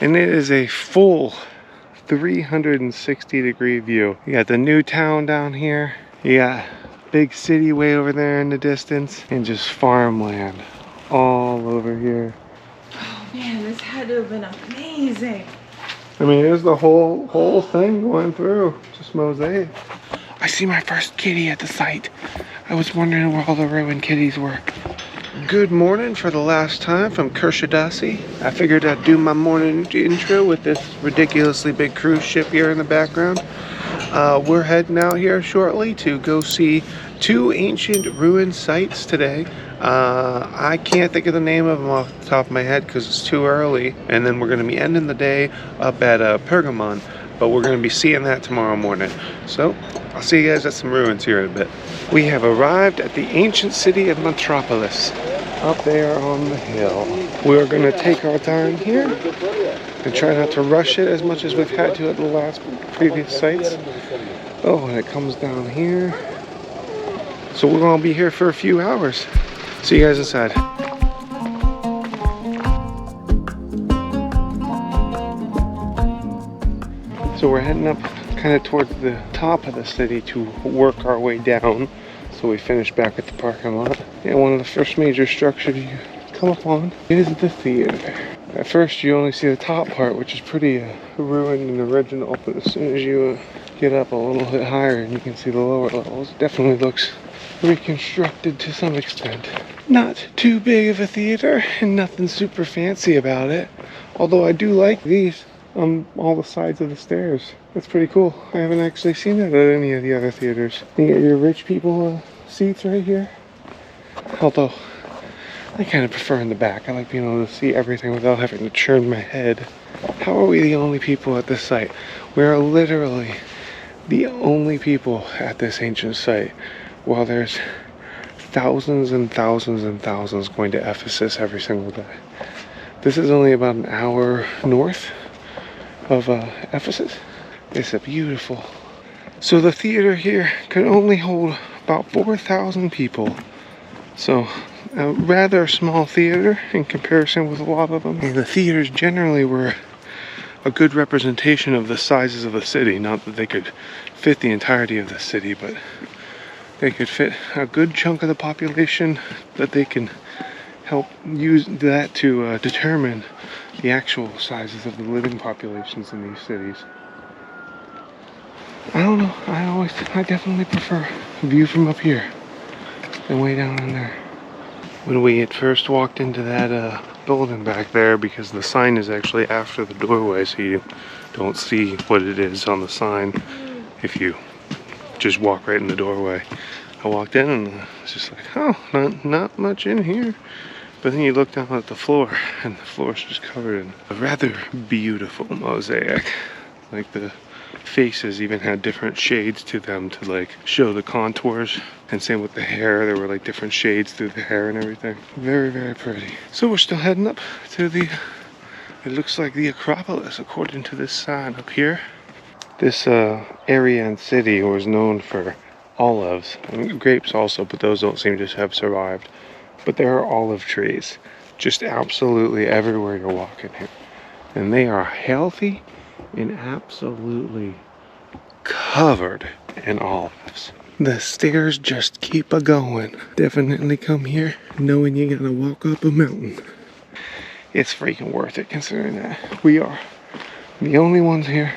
And it is a full 360-degree view. You got the new town down here. You got big city way over there in the distance, and just farmland all over here. Oh man, this had to have been amazing. I mean, there's the whole thing going through. Just Mosaic. I see my first kitty at the site. I was wondering where all the ruined kitties were. Good morning for the last time from Kershadasi. I figured I'd do my morning intro with this ridiculously big cruise ship here in the background. We're heading out here shortly to go see two ancient ruined sites today. I can't think of the name of them off the top of my head because it's too early. And then we're going to be ending the day up at Pergamon. But we're going to be seeing that tomorrow morning. So I'll see you guys at some ruins here in a bit. We have arrived at the ancient city of Metropolis, up there on the hill. We're going to take our time here and try not to rush it as much as we've had to at the previous sites. Oh, and it comes down here. So we're going to be here for a few hours. See you guys inside. So we're heading up kind of towards the top of the city to work our way down. So we finish back at the parking lot. And one of the first major structures you come upon is the theater. At first you only see the top part, which is pretty ruined and original, but as soon as you get up a little bit higher and you can see the lower levels, it definitely looks reconstructed to some extent. Not too big of a theater and nothing super fancy about it, although I do like these on all the sides of the stairs. That's pretty cool. I haven't actually seen that at any of the other theaters. You get your rich people seats right here. Although, I kind of prefer in the back. I like being able to see everything without having to turn my head. How are we the only people at this site? We are literally the only people at this ancient site. While there's thousands and thousands and thousands going to Ephesus every single day. This is only about an hour north of Ephesus. It's a beautiful. So the theater here could only hold about 4,000 people. So a rather small theater in comparison with a lot of them. And the theaters generally were a good representation of the sizes of the city. Not that they could fit the entirety of the city, but they could fit a good chunk of the population that they can help use that to determine the actual sizes of the living populations in these cities. I don't know, I definitely prefer a view from up here than way down in there. When we had first walked into that building back there, because the sign is actually after the doorway, so you don't see what it is on the sign if you just walk right in the doorway. I walked in and it's just like, oh, not much in here. But then you look down at the floor, and the floor is just covered in a rather beautiful mosaic. Like the faces even had different shades to them to like show the contours. And same with the hair, there were like different shades through the hair and everything. Very, very pretty. So we're still heading up to it looks like the Acropolis according to this sign up here. This area and city was known for olives, and grapes also, but those don't seem to have survived. But there are olive trees just absolutely everywhere you're walking here. And they are healthy and absolutely covered in olives. The stairs just keep a-going. Definitely come here knowing you gotta walk up a mountain. It's freaking worth it considering that we are the only ones here.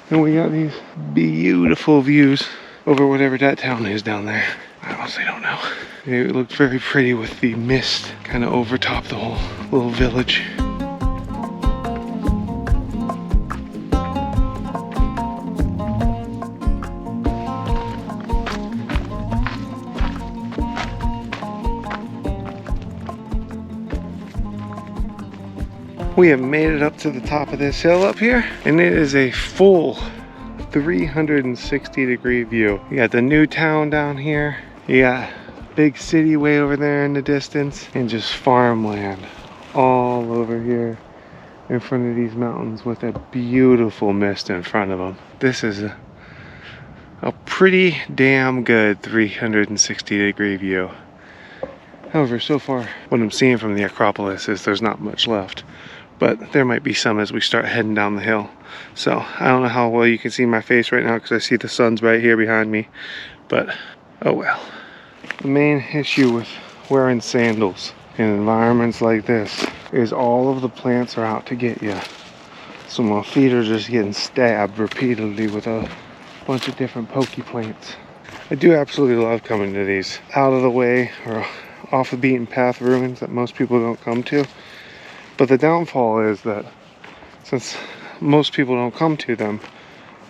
And we got these beautiful views over whatever that town is down there. I honestly don't know. It looked very pretty with the mist kind of overtop the whole little village. We have made it up to the top of this hill up here, and it is a full 360-degree view. You got the new town down here. You got big city way over there in the distance, and just farmland all over here in front of these mountains with a beautiful mist in front of them. This is a pretty damn good 360-degree view. However, so far what I'm seeing from the Acropolis is there's not much left. but there might be some as we start heading down the hill. So I don't know how well you can see my face right now because I see the sun's right here behind me, but oh well. The main issue with wearing sandals in environments like this is all of the plants are out to get you. So my feet are just getting stabbed repeatedly with a bunch of different pokey plants. I do absolutely love coming to these out of the way or off the beaten path ruins that most people don't come to. But the downfall is that since most people don't come to them,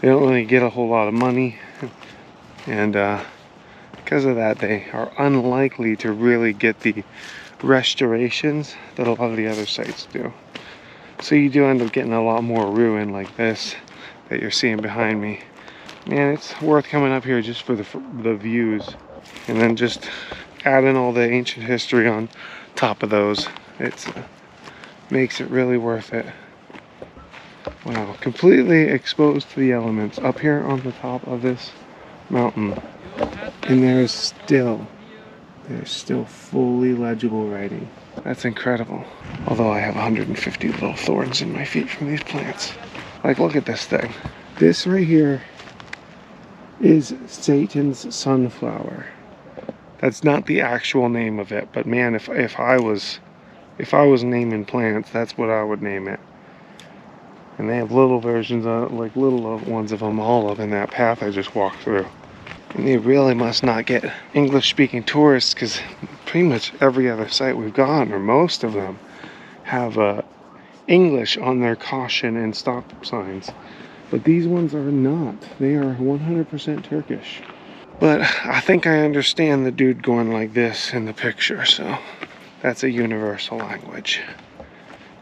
they don't really get a whole lot of money, and because of that they are unlikely to really get the restorations that a lot of the other sites do. So you do end up getting a lot more ruin like this that you're seeing behind me. Man, it's worth coming up here just for the views, and then just adding all the ancient history on top of those. It's makes it really worth it. Wow, completely exposed to the elements up here on the top of this mountain, and there's still fully legible writing. That's incredible. Although I have 150 little thorns in my feet from these plants. Like, look at this thing. This right here is Satan's sunflower. That's not the actual name of it, but man, if I was naming plants, that's what I would name it. And they have little versions of, like little ones of them all up in that path I just walked through. And they really must not get English-speaking tourists, because pretty much every other site we've gone, or most of them, have English on their caution and stop signs. But these ones are not. They are 100% Turkish. But I think I understand the dude going like this in the picture, so that's a universal language.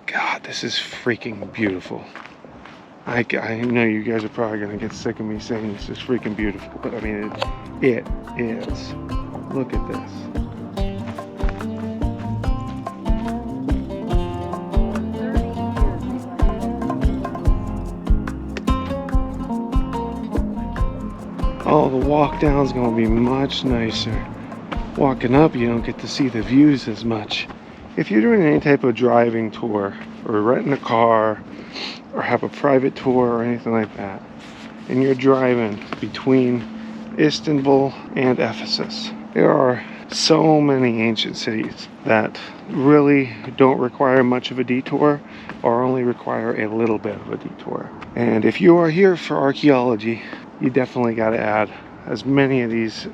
God, this is freaking beautiful. I know you guys are probably going to get sick of me saying this is freaking beautiful, but I mean, it is. Look at this. Oh, the walk down is going to be much nicer. Walking up, you don't get to see the views as much. If you're doing any type of driving tour, or renting a car, or have a private tour or anything like that, and you're driving between Istanbul and Ephesus, there are so many ancient cities that really don't require much of a detour, or only require a little bit of a detour. And if you are here for archaeology, you definitely got to add as many of these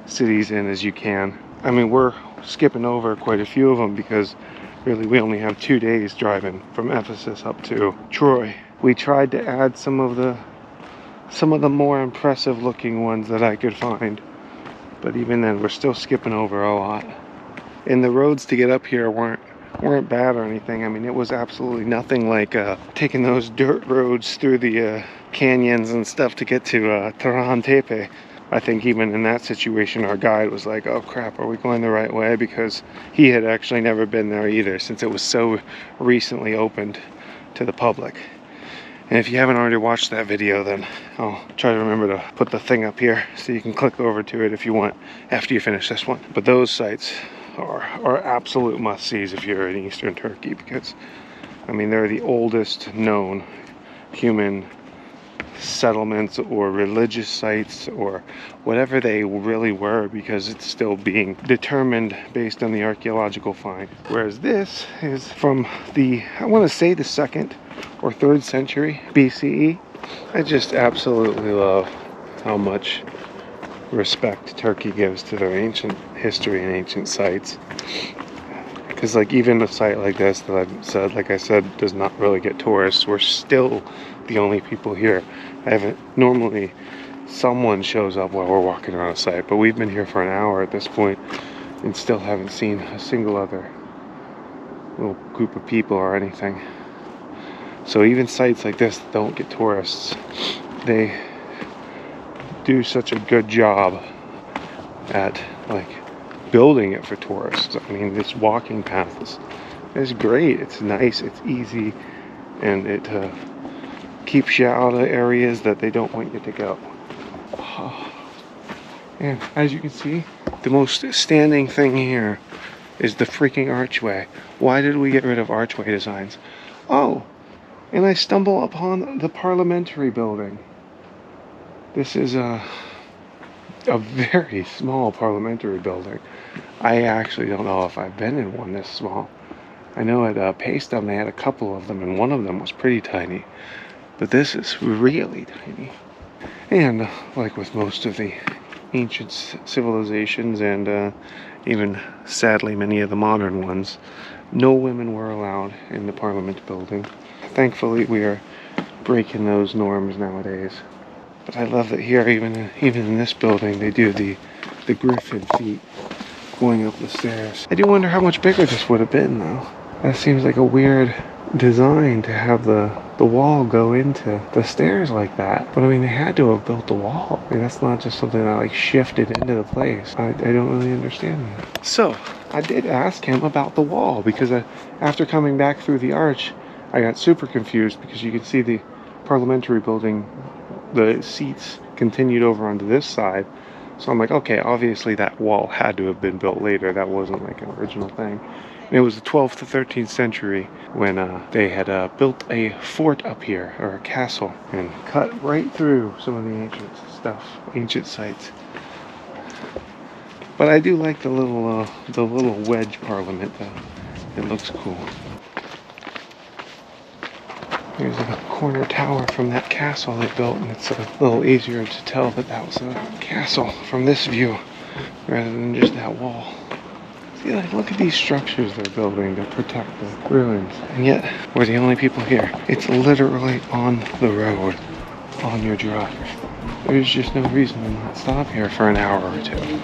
cities in as you can. I mean, we're skipping over quite a few of them because really we only have 2 days driving from Ephesus up to Troy. We tried to add some of the more impressive looking ones that I could find, but even then we're still skipping over a lot. And the roads to get up here weren't bad or anything. I mean, it was absolutely nothing like taking those dirt roads through the canyons and stuff to get to Tarhan Tepe. I think even in that situation, our guide was like, oh crap, are we going the right way? Because he had actually never been there either, since it was so recently opened to the public. And if you haven't already watched that video, then I'll try to remember to put the thing up here so you can click over to it if you want after you finish this one. But those sites are absolute must-sees if you're in Eastern Turkey, because I mean, they're the oldest known human settlements or religious sites or whatever they really were, because it's still being determined based on the archaeological find. Whereas this is from I want to say the 2nd or 3rd century BCE. I just absolutely love how much respect Turkey gives to their ancient history and ancient sites. Because like even a site like this that I've said, like I said, does not really get tourists. We're still the only people here. Normally someone shows up while we're walking around a site, but we've been here for an hour at this point and still haven't seen a single other little group of people or anything. So even sites like this don't get tourists. They do such a good job at like building it for tourists. I mean, this walking path is great. It's nice, it's easy, and it keeps you out of areas that they don't want you to go. And as you can see, the most standing thing here is the freaking archway. Why did we get rid of archway designs? Oh, and I stumble upon the parliamentary building. This is a very small parliamentary building. I actually don't know if I've been in one this small. I know at Paestum they had a couple of them, and one of them was pretty tiny. But this is really tiny. And like with most of the ancient civilizations, and even sadly many of the modern ones, no women were allowed in the Parliament building. Thankfully, we are breaking those norms nowadays. But I love that here, even in this building, they do the griffin feet going up the stairs. I do wonder how much bigger this would have been, though. That seems like a weird design to have the wall go into the stairs like that. But I mean, they had to have built the wall. I mean, that's not just something that like shifted into the place. I don't really understand that. So I did ask him about the wall because after coming back through the arch, I got super confused because you could see the parliamentary building, the seats continued over onto this side. So I'm like, okay, obviously that wall had to have been built later. That wasn't like an original thing. And it was the 12th to 13th century when they had built a fort up here, or a castle, and cut right through some of the ancient stuff, ancient sites. But I do like the little wedge parliament though. It looks cool. Here's a corner tower from that castle they built, and it's a little easier to tell that that was a castle from this view rather than just that wall. See, like, look at these structures they're building to protect the ruins, and yet we're the only people here. It's literally on the road, on your drive. There's just no reason to not stop here for an hour or two.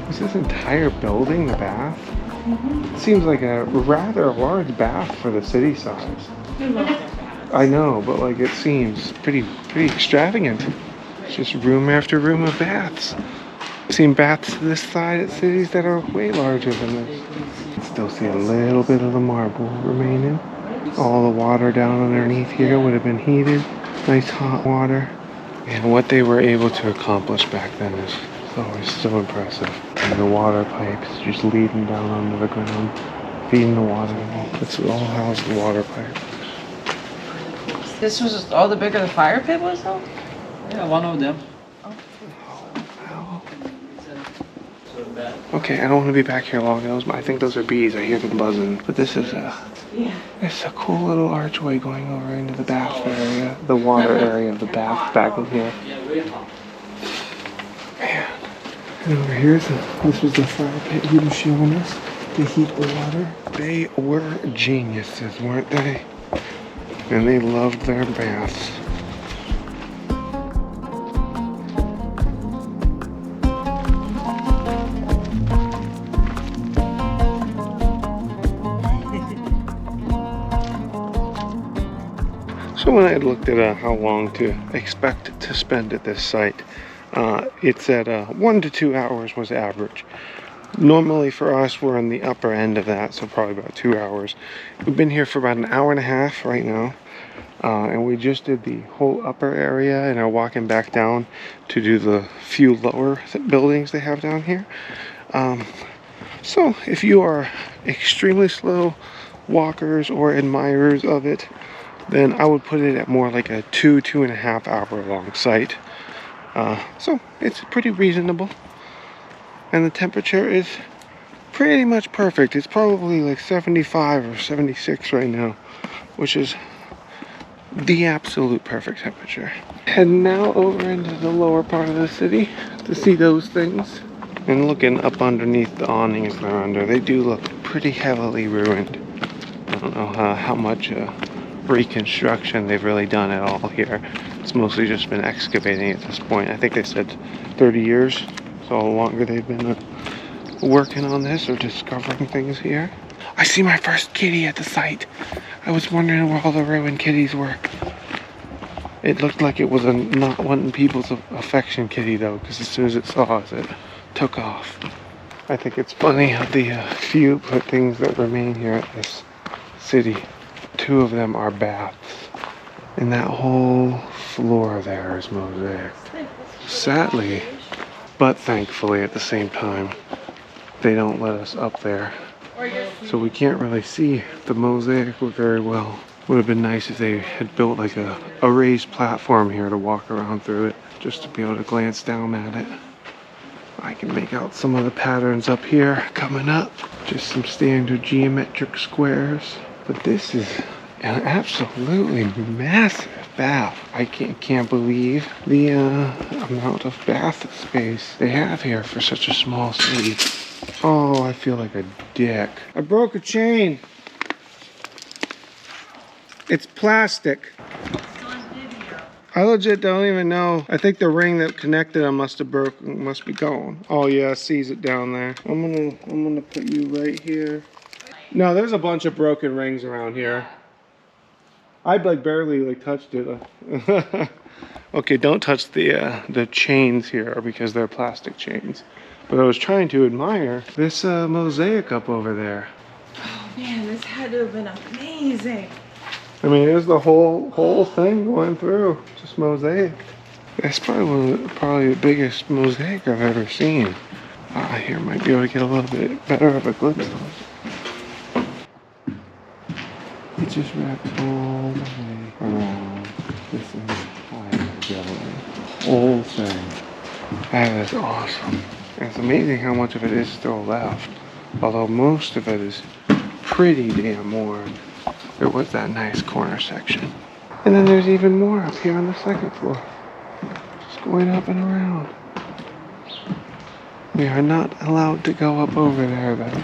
Is this entire building the bath? Mm-hmm. It seems like a rather large bath for the city size. I know, but like it seems pretty extravagant. It's just room after room of baths. I've seen baths this side at cities that are way larger than this. Still see a little bit of the marble remaining. All the water down underneath here would have been heated. Nice hot water. And what they were able to accomplish back then is always so impressive. And the water pipes just leading down under the ground, feeding the water. It's all housed in water pipes. This was all the bigger the fire pit was, though? Yeah, one of them. Okay, I don't want to be back here long. I think those are bees. I hear them buzzing. But this is it's a cool little archway going over into the bath area, the water area of the bath back in here. Man. And over here, this was the fire pit he was showing us to heat the water. They were geniuses, weren't they? And they loved their baths. So when I had looked at how long to expect to spend at this site, it said 1 to 2 hours was average. Normally for us, we're on the upper end of that, so probably about 2 hours. We've been here for about an hour and a half right now, and we just did the whole upper area and are walking back down to do the few lower buildings they have down here. So if you are extremely slow walkers or admirers of it, then I would put it at more like a 2.5 hour long site. So it's pretty reasonable. And the temperature is pretty much perfect. It's probably like 75 or 76 right now, which is the absolute perfect temperature. Heading now over into the lower part of the city to see those things. And looking up underneath the awnings they're under, they do look pretty heavily ruined. I don't know how much reconstruction they've really done at all here. It's mostly just been excavating at this point. I think they said 30 years, so longer they've been working on this or discovering things here. I see my first kitty at the site. I was wondering where all the ruined kitties were. It looked like it was a not wanting people's affection kitty though, because as soon as it saw us, it took off. I think it's funny how the few things that remain here at this city, 2 of them are baths. And that whole floor there is mosaic. Sadly, but thankfully at the same time, they don't let us up there. So we can't really see the mosaic very well. Would have been nice if they had built like a raised platform here to walk around through it, just to be able to glance down at it. I can make out some of the patterns up here coming up. Just some standard geometric squares. But this is an absolutely massive bath. I can't believe the amount of bath space they have here for such a small city. Oh, I feel like a dick. I broke a chain. It's plastic. I legit don't even know. I think the ring that connected them must have broken, must be gone. Oh yeah, I sees it down there. I'm gonna put you right here. No, there's a bunch of broken rings around here. I like barely like touched it. Okay, don't touch the chains here because they're plastic chains. But I was trying to admire this mosaic up over there. Oh man, this had to have been amazing. I mean, there's the whole thing going through, just mosaic. That's probably the biggest mosaic I've ever seen. Here might be able to get a little bit better of a glimpse of it. It just wraps all the way around this entire building. Whole thing. That is awesome. And it's amazing how much of it is still left. Although most of it is pretty damn worn. There was that nice corner section. And then there's even more up here on the 2nd floor. Just going up and around. We are not allowed to go up over there though.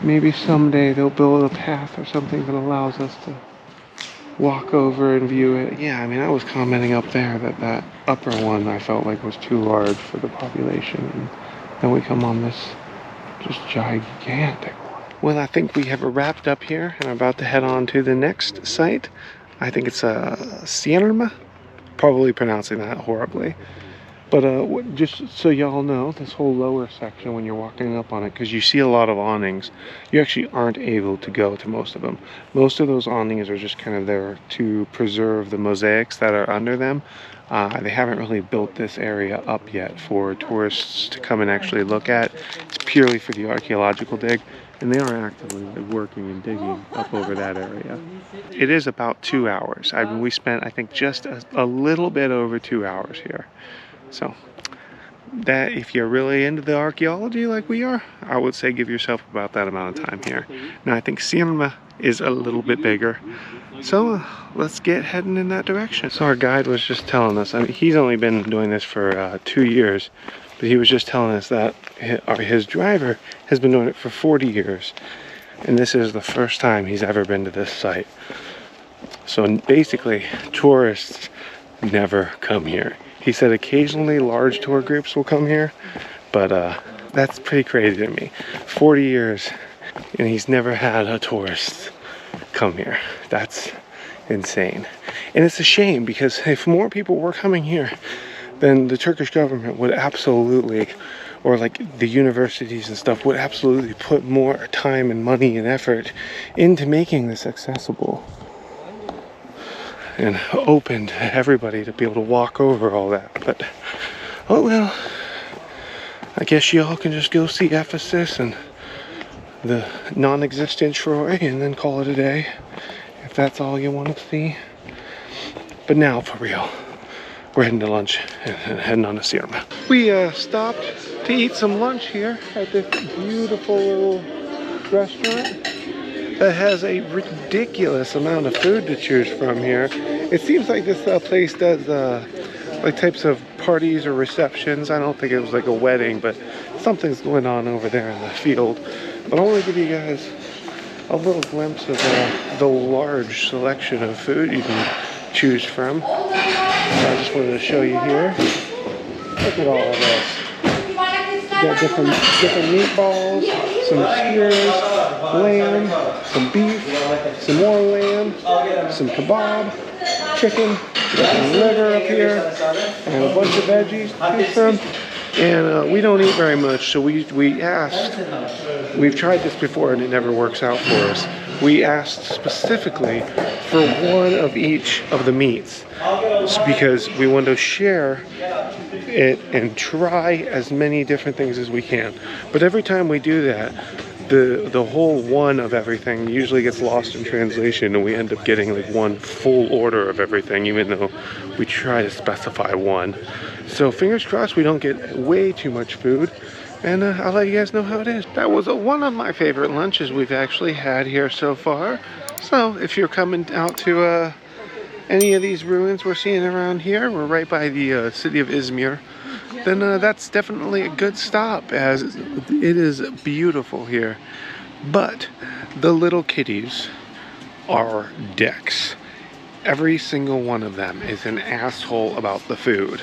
Maybe someday they'll build a path or something that allows us to walk over and view it. Yeah, I mean, I was commenting up there that upper one I felt like was too large for the population. And then we come on this just gigantic one. Well, I think we have wrapped up here and I'm about to head on to the next site. I think it's Sierma. Probably pronouncing that horribly. But just so y'all know, this whole lower section when you're walking up on it, because you see a lot of awnings, you actually aren't able to go to most of them. Most of those awnings are just kind of there to preserve the mosaics that are under them. They haven't really built this area up yet for tourists to come and actually look at. It's purely for the archaeological dig, and they are actively working and digging up over that area. It is about 2 hours. I mean, we spent, I think, just a little bit over 2 hours here. So that, if you're really into the archaeology like we are, I would say give yourself about that amount of time here. Now I think Sierma is a little bit bigger, so let's get heading in that direction. So our guide was just telling us, I mean, he's only been doing this for 2 years, but he was just telling us that his driver has been doing it for 40 years, and this is the first time he's ever been to this site. So basically, tourists never come here. He said occasionally large tour groups will come here, but that's pretty crazy to me. 40 years and he's never had a tourist come here. That's insane. And it's a shame, because if more people were coming here, then the Turkish government would absolutely, or like the universities and stuff, would absolutely put more time and money and effort into making this accessible and open to everybody to be able to walk over all that. But oh well, I guess y'all can just go see Ephesus and the non-existent Troy and then call it a day, if that's all you want to see. But now for real, we're heading to lunch and heading on to Sierma. We stopped to eat some lunch here at this beautiful little restaurant that has a ridiculous amount of food to choose from here. It seems like this place does like types of parties or receptions. I don't think it was like a wedding, but something's going on over there in the field. But I want to give you guys a little glimpse of the large selection of food you can choose from. So I just wanted to show you here. Look at all of this. got different meatballs, some skewers, lamb, some beef, some more lamb, some kebab, chicken, some liver up here, and a bunch of veggies to choose from. And we don't eat very much, so we asked. We've tried this before and it never works out for us. We asked specifically for one of each of the meats because we want to share it and try as many different things as we can. But every time we do that, the whole one of everything usually gets lost in translation, and we end up getting like one full order of everything, even though we try to specify one. So fingers crossed we don't get way too much food, and I'll let you guys know how it is. That was one of my favorite lunches we've actually had here so far. So if you're coming out to any of these ruins we're seeing around here, we're right by the city of Izmir, then that's definitely a good stop, as it is beautiful here. But the little kitties are dicks. Every single one of them is an asshole about the food.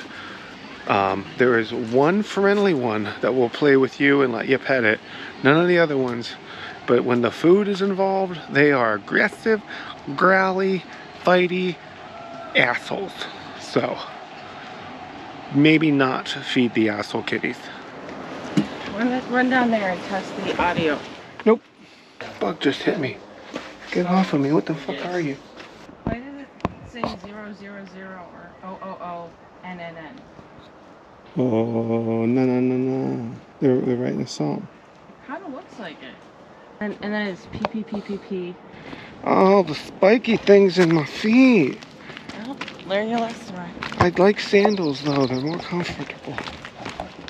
There is one friendly one that will play with you and let you pet it. None of the other ones. But when the food is involved, they are aggressive, growly, fighty assholes. So maybe not feed the asshole kitties. Run down there and test the audio. Nope. Bug just hit me. Get off of me. What the fuck are you? Why does it say 000 or 000 NNN? Oh, no. They're writing a song. Kind of looks like it. And then it's PPPPP. Oh, the spiky things in my feet. Well, learn your lesson, right? I'd like sandals though. They're more comfortable.